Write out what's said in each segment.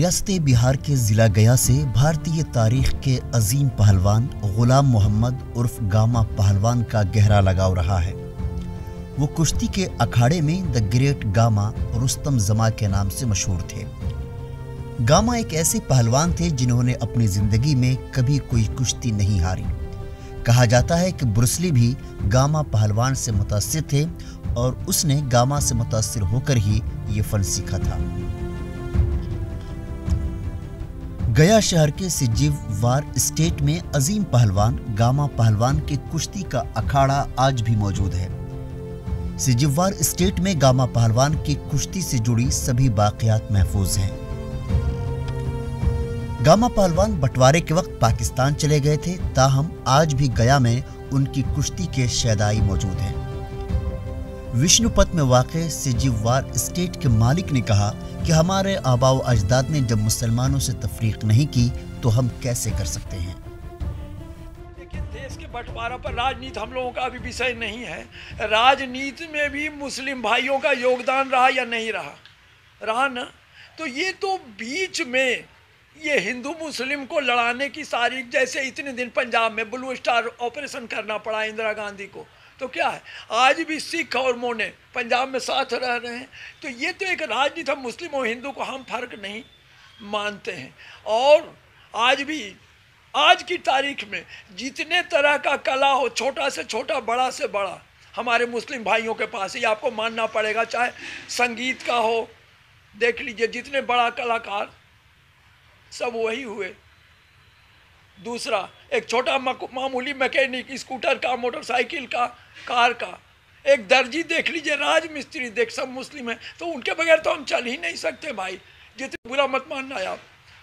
रियासत बिहार के ज़िला गया से भारतीय तारीख के अजीम पहलवान गुलाम मोहम्मद उर्फ गामा पहलवान का गहरा लगाव रहा है। वो कुश्ती के अखाड़े में द ग्रेट गामा रुस्तम जमा के नाम से मशहूर थे। गामा एक ऐसे पहलवान थे जिन्होंने अपनी जिंदगी में कभी कोई कुश्ती नहीं हारी। कहा जाता है कि ब्रूस ली भी गामा पहलवान से मुतासिर थे और उसने गामा से मुतासिर होकर ही ये फन सीखा था। गया शहर के सिजिवार स्टेट में अजीम पहलवान गामा पहलवान के कुश्ती का अखाड़ा आज भी मौजूद है। सिजिवार स्टेट में गामा पहलवान की कुश्ती से जुड़ी सभी बाक़ियात महफूज हैं। गामा पहलवान बंटवारे के वक्त पाकिस्तान चले गए थे, ताहम आज भी गया में उनकी कुश्ती के शैदाई मौजूद हैं। विष्णुपत में वाक़े सिजिवार स्टेट के मालिक ने कहा कि हमारे आबाओ अजदाद ने जब मुसलमानों से तफरीक नहीं की तो हम कैसे कर सकते हैं। लेकिन देश के बंटवारा पर राजनीति हम लोगों का अभी विषय नहीं है। राजनीति में भी मुस्लिम भाइयों का योगदान रहा या नहीं रहा ना। तो ये तो बीच में ये हिंदू मुस्लिम को लड़ाने की सारी, जैसे इतने दिन पंजाब में ब्लू स्टार ऑपरेशन करना पड़ा इंदिरा गांधी को, तो क्या है आज भी सिख और मोने पंजाब में साथ रह रहे हैं। तो ये तो एक राजनीति, हम मुस्लिम और हिंदू को हम फर्क नहीं मानते हैं। और आज भी आज की तारीख में जितने तरह का कला हो, छोटा से छोटा बड़ा से बड़ा, हमारे मुस्लिम भाइयों के पास ही आपको मानना पड़ेगा। चाहे संगीत का हो, देख लीजिए जितने बड़ा कलाकार सब वही हुए। दूसरा एक छोटा मामूली मैकेनिक, स्कूटर का, मोटरसाइकिल का, कार का, एक दर्जी देख लीजिए, राज मिस्त्री देख, सब मुस्लिम हैं। तो उनके बगैर तो हम चल ही नहीं सकते भाई। जितने बुरा मत मानना आप,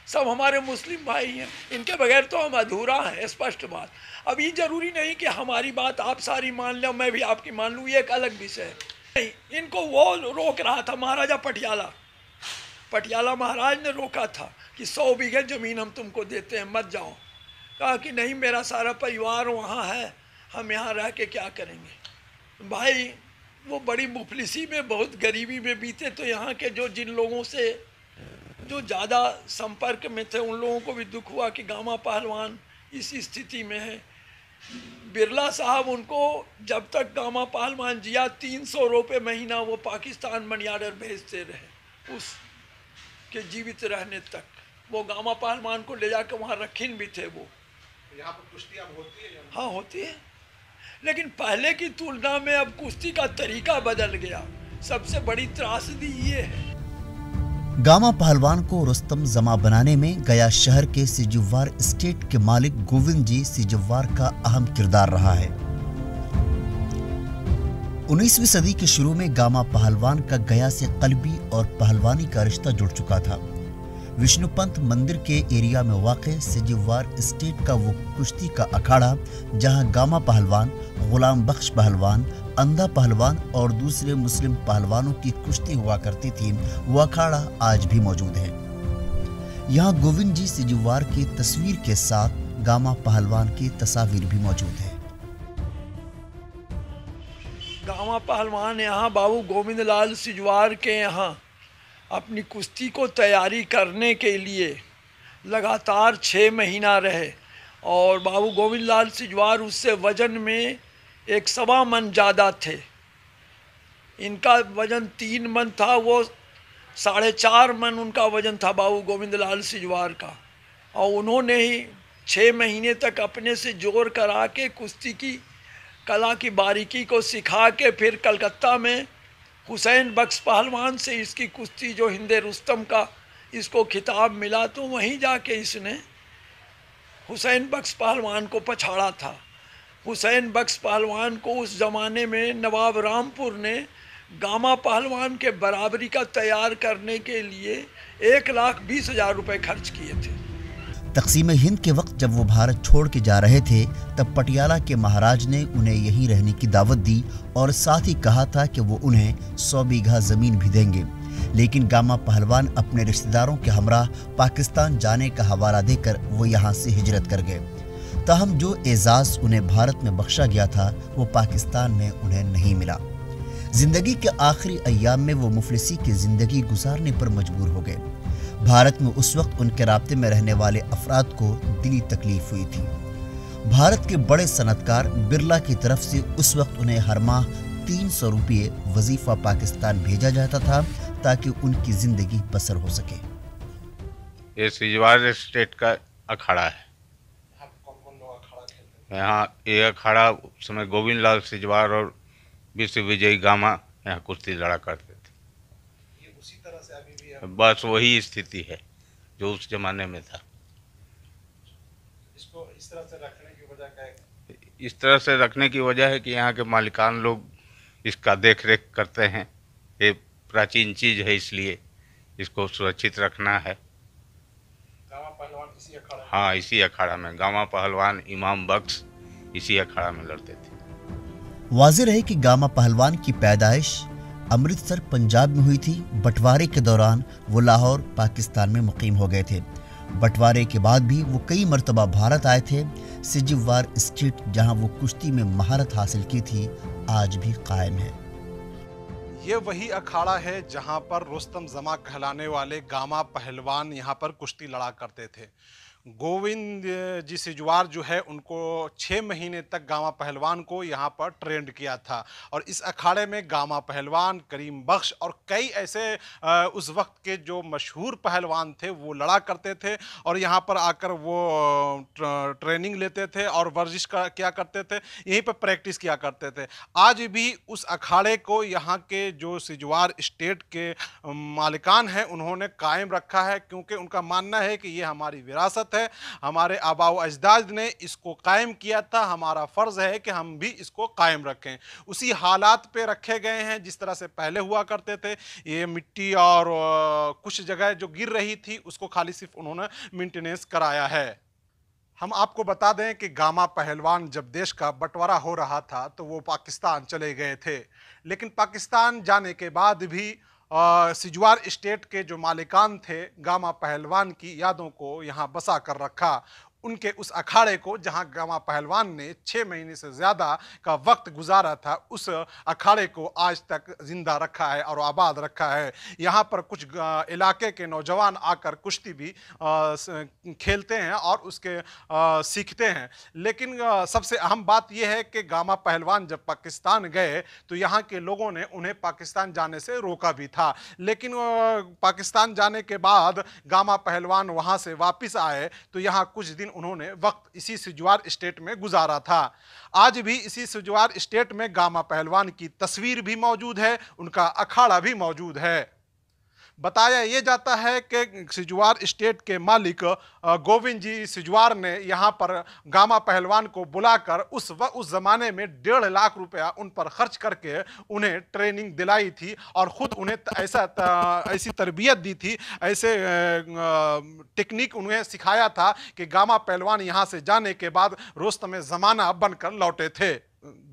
सब हमारे मुस्लिम भाई हैं, इनके बगैर तो हम अधूरा हैं, स्पष्ट बात। अब ये जरूरी नहीं कि हमारी बात आप सारी मान लें, मैं भी आपकी मान लूँ, ये एक अलग विषय है। नहीं, इनको वो रोक रहा था महाराजा पटियाला महाराज ने रोका था कि 100 बीघे ज़मीन हम तुमको देते हैं, मत जाओ। कहा कि नहीं, मेरा सारा परिवार वहाँ है, हम यहाँ रह के क्या करेंगे। भाई वो बड़ी मुफलिसी में, बहुत गरीबी में बीते, तो यहाँ के जिन लोगों से जो ज़्यादा संपर्क में थे उन लोगों को भी दुख हुआ कि गामा पहलवान इस स्थिति में है। बिरला साहब उनको जब तक गामा पहलवान जिया 300 रुपये महीना वो पाकिस्तान मनी ऑर्डर भेजते रहे, उस के जीवित रहने तक। वो गामा पहलवान को ले जाकर वहाँ रखीन भी थे। वो यहाँ पर कुश्ती अब होती है? हाँ होती है, लेकिन पहले की तुलना में अब कुश्ती का तरीका बदल गया। सबसे बड़ी त्रासदी ये है। गामा पहलवान को रुस्तम जमा बनाने में गया शहर के सिजिवार स्टेट के मालिक गोविंद जी सिजिवार का अहम किरदार रहा है। 19वीं सदी के शुरू में गामा पहलवान का गया से कल्बी और पहलवानी का रिश्ता जुड़ चुका था। विष्णुपंत मंदिर के एरिया में वाक़े सिजिवार स्टेट का वो कुश्ती का अखाड़ा जहां गामा पहलवान, गुलाम बख्श पहलवान, अंधा पहलवान और दूसरे मुस्लिम पहलवानों की कुश्ती हुआ करती थी, वो अखाड़ा आज भी मौजूद है। यहाँ गोविंद जी सिजिवार की तस्वीर के साथ गामा पहलवान की तस्वीर भी मौजूद है। गामा पहलवान यहाँ बाबू गोविंद लाल सिजवार के यहाँ अपनी कुश्ती को तैयारी करने के लिए लगातार 6 महीना रहे। और बाबू गोविंद लाल सिजवार उससे वज़न में 1.25 मन ज़्यादा थे। इनका वज़न 3 मन था, वो 4.5 मन उनका वज़न था बाबू गोविंद लाल सिजवार का। और उन्होंने ही 6 महीने तक अपने से जोर करा के कुश्ती की कला की बारीकी को सिखा के फिर कलकत्ता में हुसैन बख्श पहलवान से इसकी कुश्ती, जो हिंद रुस्तम का इसको खिताब मिला, तो वहीं जाके इसने हुसैन बख्श पहलवान को पछाड़ा था। हुसैन बख्श पहलवान को उस ज़माने में नवाब रामपुर ने गामा पहलवान के बराबरी का तैयार करने के लिए 1,20,000 रुपये खर्च किए थे। तक़सीम हिंद के वक्त जब वो भारत छोड़ के जा रहे थे, तब पटियाला के महाराज ने उन्हें यहीं रहने की दावत दी और साथ ही कहा था कि वो उन्हें 100 बीघा ज़मीन भी देंगे। लेकिन गामा पहलवान अपने रिश्तेदारों के हमराह पाकिस्तान जाने का हवाला देकर वो यहाँ से हिजरत कर गए। ताहम जो एजाज़ उन्हें भारत में बख्शा गया था वो पाकिस्तान में उन्हें नहीं मिला। ज़िंदगी के आखिरी अय्याम में वो मुफलिसी की ज़िंदगी गुजारने पर मजबूर हो गए। भारत में उस वक्त उनके राब्ते में रहने वाले अफराद को दिली तकलीफ हुई थी। भारत के बड़े सनतकार बिरला की तरफ से उस वक्त उन्हें हर माह 300 रुपये वजीफा पाकिस्तान भेजा जाता था ताकि उनकी जिंदगी बसर हो सके। ये सिजवार स्टेट का अखाड़ा है। यहाँ पे कौन कौन लोग अखाड़ा खेलते यहाँ ये अखाड़ा उस समय गोविंद लाल सिजवार और विश्व विजयी गामा यहाँ कुश्ती लड़ा करते थे। ये उसी तरह से अभी भी है? बस वही स्थिति है जो उस जमाने में था। इसको इस तरह से रखने की वजह क्या है? इस तरह से रखने की वजह है कि यहाँ के मालिकान लोग इसका देख रेख करते हैं। ये प्राचीन चीज़ है, इसलिए इसको सुरक्षित रखना है। गामा पहलवान इसी अखाड़ा में? हाँ, इसी अखाड़ा में गामा पहलवान इमाम बख्श इसी अखाड़ा में लड़ते थे। वाज़ेह रहे कि गामा पहलवान की पैदाइश अमृतसर पंजाब में हुई थी। बंटवारे के दौरान वो लाहौर पाकिस्तान में मुकीम हो गए थे। बंटवारे के बाद भी वो कई मरतबा भारत आए थे। सिजवार स्टेट जहां वो कुश्ती में महारत हासिल की थी आज भी कायम है। ये वही अखाड़ा है जहां पर रुस्तम जमा कहलाने वाले गामा पहलवान यहां पर कुश्ती लड़ा करते थे। गोविंद जी सिजवार जो है उनको 6 महीने तक गामा पहलवान को यहाँ पर ट्रेंड किया था और इस अखाड़े में गामा पहलवान, करीम बख्श और कई ऐसे उस वक्त के जो मशहूर पहलवान थे वो लड़ा करते थे और यहाँ पर आकर वो ट्रेनिंग लेते थे और वर्जिश किया करते थे, यहीं पर प्रैक्टिस किया करते थे। आज भी उस अखाड़े को यहाँ के जो सिजवार स्टेट के मालिकान हैं उन्होंने कायम रखा है, क्योंकि उनका मानना है कि ये हमारी विरासत है, हमारे आबाओ अजदाद ने इसको कायम किया था, हमारा फ़र्ज़ है कि हम भी इसको कायम रखें। उसी हालात पे रखे गए हैं जिस तरह से पहले हुआ करते थे। ये मिट्टी और कुछ जगह जो गिर रही थी उसको खाली सिर्फ उन्होंने मेंटेनेंस कराया है। हम आपको बता दें कि गामा पहलवान जब देश का बंटवारा हो रहा था तो वो पाकिस्तान चले गए थे, लेकिन पाकिस्तान जाने के बाद भी सिजवार स्टेट के जो मालिकान थे गामा पहलवान की यादों को यहाँ बसा कर रखा। उनके उस अखाड़े को जहाँ गामा पहलवान ने 6 महीने से ज़्यादा का वक्त गुजारा था, उस अखाड़े को आज तक ज़िंदा रखा है और आबाद रखा है। यहाँ पर कुछ इलाके के नौजवान आकर कुश्ती भी खेलते हैं और उसके सीखते हैं। लेकिन सबसे अहम बात यह है कि गामा पहलवान जब पाकिस्तान गए तो यहाँ के लोगों ने उन्हें पाकिस्तान जाने से रोका भी था, लेकिन पाकिस्तान जाने के बाद गामा पहलवान वहाँ से वापस आए तो यहाँ कुछ दिन उन्होंने वक्त इसी सिजवार स्टेट में गुजारा था। आज भी इसी सिजवार स्टेट में गामा पहलवान की तस्वीर भी मौजूद है, उनका अखाड़ा भी मौजूद है। बताया ये जाता है कि सिजवार स्टेट के मालिक गोविंद जी सिजवार ने यहाँ पर गामा पहलवान को बुलाकर उस ज़माने में 1.5 लाख रुपया उन पर खर्च करके उन्हें ट्रेनिंग दिलाई थी और ख़ुद उन्हें ऐसी तरबियत दी थी, ऐसे टेक्निक उन्हें सिखाया था कि गामा पहलवान यहाँ से जाने के बाद रुस्तम ज़माना बनकर लौटे थे।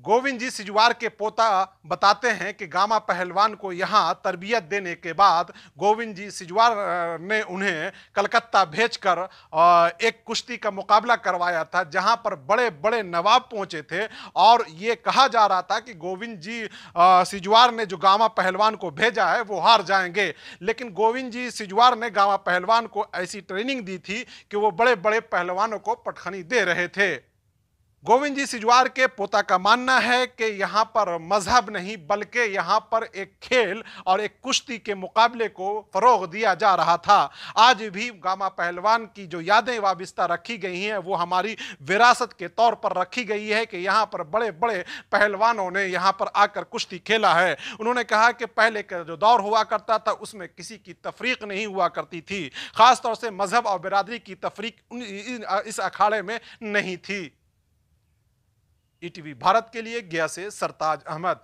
गोविंद जी सिजवार के पोता बताते हैं कि गामा पहलवान को यहाँ तरबियत देने के बाद गोविंद जी सिजवार ने उन्हें कलकत्ता भेजकर एक कुश्ती का मुकाबला करवाया था, जहाँ पर बड़े बड़े नवाब पहुँचे थे और ये कहा जा रहा था कि गोविंद जी सिजवार ने जो गामा पहलवान को भेजा है वो हार जाएंगे। लेकिन गोविंद जी सिजवार ने गामा पहलवान को ऐसी ट्रेनिंग दी थी कि वो बड़े बड़े पहलवानों को पटखनी दे रहे थे। गोविंद जी सिजवार के पोता का मानना है कि यहाँ पर मजहब नहीं बल्कि यहाँ पर एक खेल और एक कुश्ती के मुकाबले को फ़रोग़ दिया जा रहा था। आज भी गामा पहलवान की जो यादें वाबिस्ता रखी गई हैं वो हमारी विरासत के तौर पर रखी गई है कि यहाँ पर बड़े बड़े पहलवानों ने यहाँ पर आकर कुश्ती खेला है। उन्होंने कहा कि पहले का जो दौर हुआ करता था उसमें किसी की तफरीक नहीं हुआ करती थी, ख़ास तौर से मजहब और बिरादरी की तफरीक इस अखाड़े में नहीं थी। ईटीवी भारत के लिए गया से सरताज अहमद।